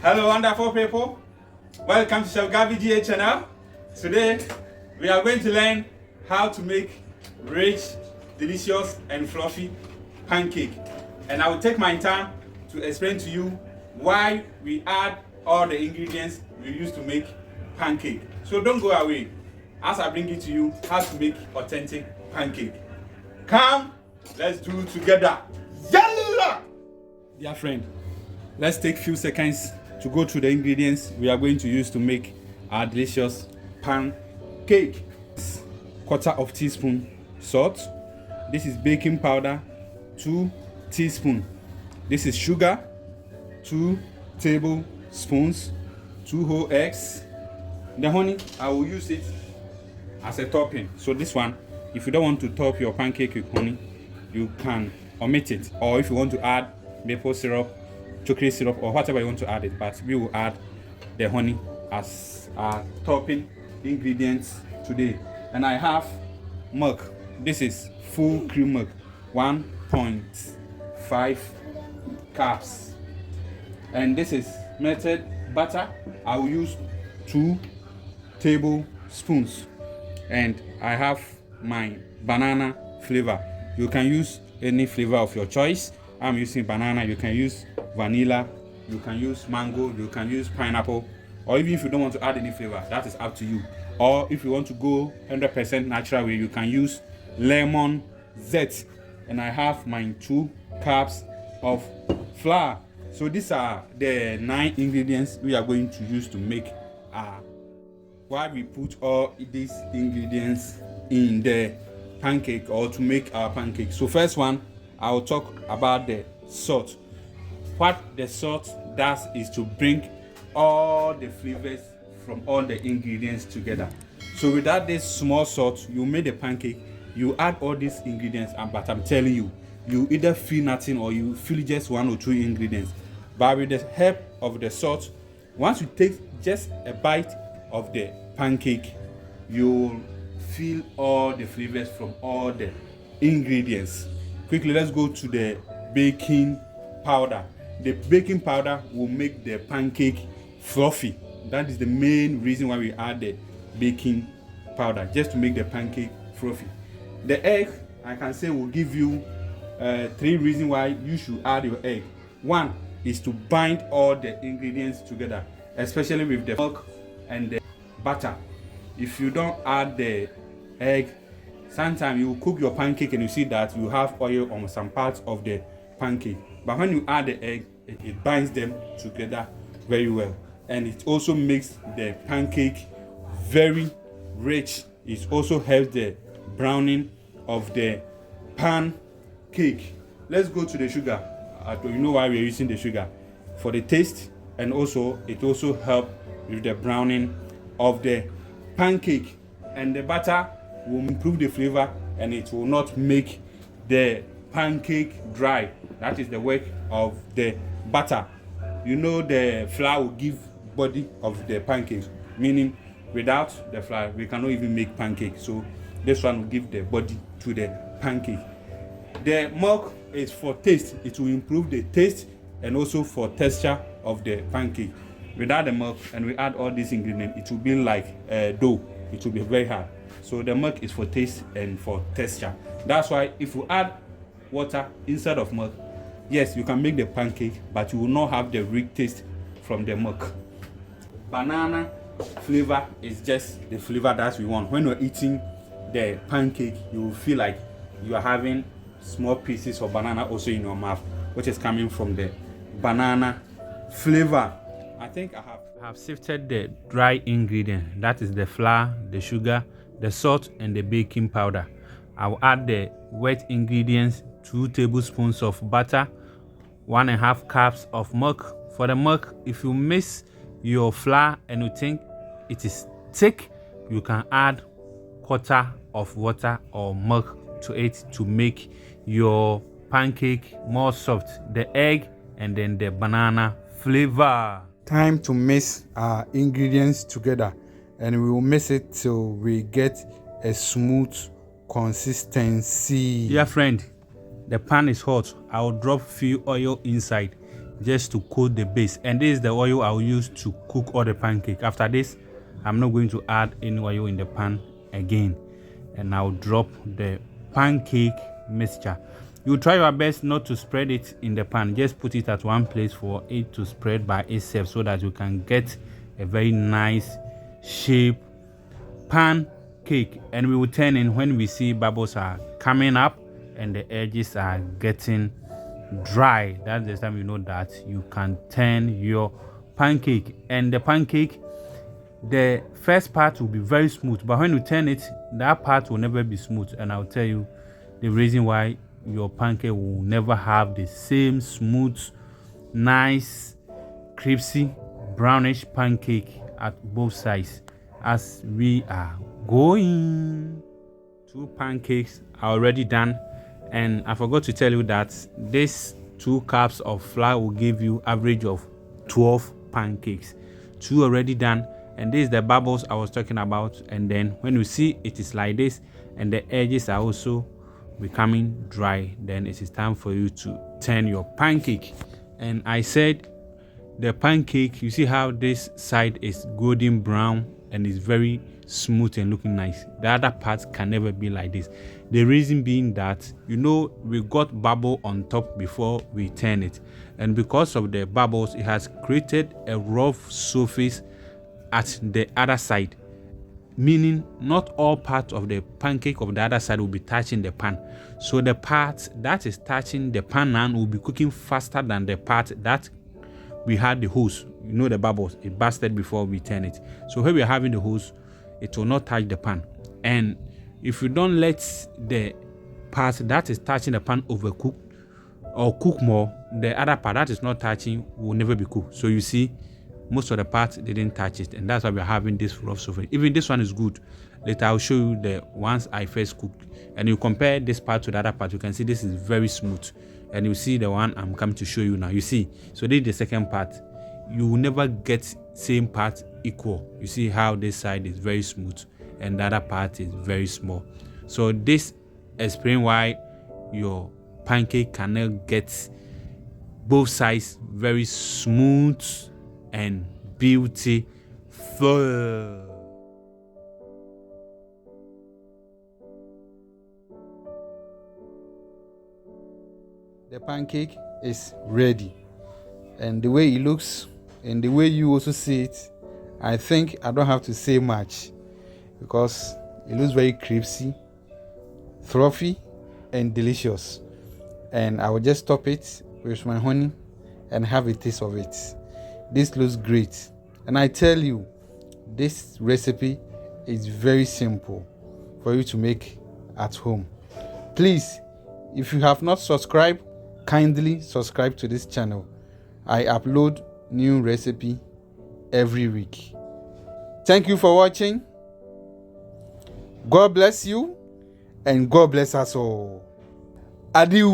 Hello, wonderful people. Welcome to Chef GABBY GA channel. Today, we are going to learn how to make rich, delicious, and fluffy pancake. And I will take my time to explain to you why we add all the ingredients we use to make pancake. So don't go away as I bring it to you how to make authentic pancake. Come, let's do it together. Yalla! Dear friend, let's take a few seconds to go through the ingredients we are going to use to make our delicious pancake. 1/4 teaspoon salt. This is baking powder, 2 teaspoons. This is sugar, 2 tablespoons, 2 whole eggs. The honey, I will use it as a topping. So this one, if you don't want to top your pancake with honey, you can omit it. Or if you want to add maple syrup, chocolate syrup, or whatever you want to add it, but we will add the honey as our topping ingredients today. And I have milk. This is full cream milk, 1.5 cups. And this is melted butter. I will use 2 tablespoons. And I have my banana flavor. You can use any flavor of your choice. I'm using banana. You can use vanilla, you can use mango, you can use pineapple, or even if you don't want to add any flavor, that is up to you. Or if you want to go 100% natural way, you can use lemon zest. And I have my 2 cups of flour. So these are the 9 ingredients we are going to use to make why we put all these ingredients in the pancake or to make our pancake. So first one, I will talk about the salt. What the salt does is to bring all the flavors from all the ingredients together. So without this small salt, you make the pancake, you add all these ingredients, but I'm telling you, you either feel nothing or you feel just 1 or 2 ingredients. But with the help of the salt, once you take just a bite of the pancake, you'll feel all the flavors from all the ingredients. Quickly, let's go to the baking powder. The baking powder will make the pancake fluffy. That is the main reason why we add the baking powder, just to make the pancake fluffy. The egg, I can say, will give you 3 reasons why you should add your egg. 1 is to bind all the ingredients together, especially with the milk and the butter. If you don't add the egg, sometimes you cook your pancake and you see that you have oil on some parts of the pancake. But when you add the egg, it binds them together very well. And it also makes the pancake very rich. It also helps the browning of the pancake. Let's go to the sugar. You know why we're using the sugar? For the taste, and also it also helps with the browning of the pancake. And the butter will improve the flavor and it will not make the pancake dry. That is the work of the butter. You know, the flour will give body of the pancake, meaning without the flour we cannot even make pancake. So this one will give the body to the pancake. The milk is for taste. It will improve the taste and also for texture of the pancake. Without the milk, and we add all these ingredients, it will be like dough. It will be very hard. So the milk is for taste and for texture. That's why if you add water instead of milk, yes, you can make the pancake, but you will not have the rich taste from the milk. Banana flavor is just the flavor that we want. When you're eating the pancake, you will feel like you are having small pieces of banana also in your mouth, which is coming from the banana flavor. I think I have sifted the dry ingredient. That is the flour, the sugar, the salt, and the baking powder. I will add the wet ingredients, 2 tablespoons of butter, 1.5 cups of milk. For the milk, if you mix your flour and you think it is thick, you can add 1/4 of water or milk to it to make your pancake more soft. The egg and then the banana flavor. Time to mix our ingredients together, and we will mix it till we get a smooth consistency. Dear friend, the pan is hot. I will drop few oil inside. just to coat the base. And this is the oil I'll use to cook all the pancake. After this, I'm not going to add any oil in the pan again, and I'll drop the pancake mixture. You try your best not to spread it in the pan. Just put it at one place for it to spread by itself, so that you can get a very nice shape pancake. And we will turn in when we see bubbles are coming up and the edges are getting dry. That's the time you know that you can turn your pancake. And the pancake, the first part will be very smooth, but when you turn it, that part will never be smooth. And I'll tell you the reason why your pancake will never have the same smooth, nice, crispy, brownish pancake at both sides as we are going. 2 pancakes are already done, and I forgot to tell you that this 2 cups of flour will give you average of 12 pancakes. 2 already done, and this is the bubbles I was talking about. And then when you see it is like this and the edges are also becoming dry, then it is time for you to turn your pancake. And I said the pancake, you see how this side is golden brown and is very smooth and looking nice. The other parts can never be like this. The reason being that, you know, we got bubble on top before we turn it, and because of the bubbles, it has created a rough surface at the other side, meaning not all parts of the pancake of the other side will be touching the pan. So the part that is touching the pan now will be cooking faster than the part that we had the hose. You know, the bubbles, it busted before we turn it. So when we are having the hose, it will not touch the pan. And if you don't let the part that is touching the pan overcook or cook more, the other part that is not touching will never be cooked. So you see, most of the parts didn't touch it, and that's why we're having this rough surface. Even this one is good. Later I'll show you the ones I first cooked, and you compare this part to the other part. You can see this is very smooth, and you see the one I'm coming to show you now. You see, so this is the second part. You will never get same part equal. You see how this side is very smooth and the other part is very small. So this explains why your pancake cannot get both sides very smooth and beautiful. The pancake is ready, and the way it looks and the way you also see it, I think I don't have to say much, because it looks very crispy, fluffy, and delicious. And I will just top it with my honey and have a taste of it. This looks great, and I tell you, this recipe is very simple for you to make at home. Please, if you have not subscribed, kindly subscribe to this channel. I upload new recipe every week. Thank you for watching. God bless you, and God bless us all. Adieu.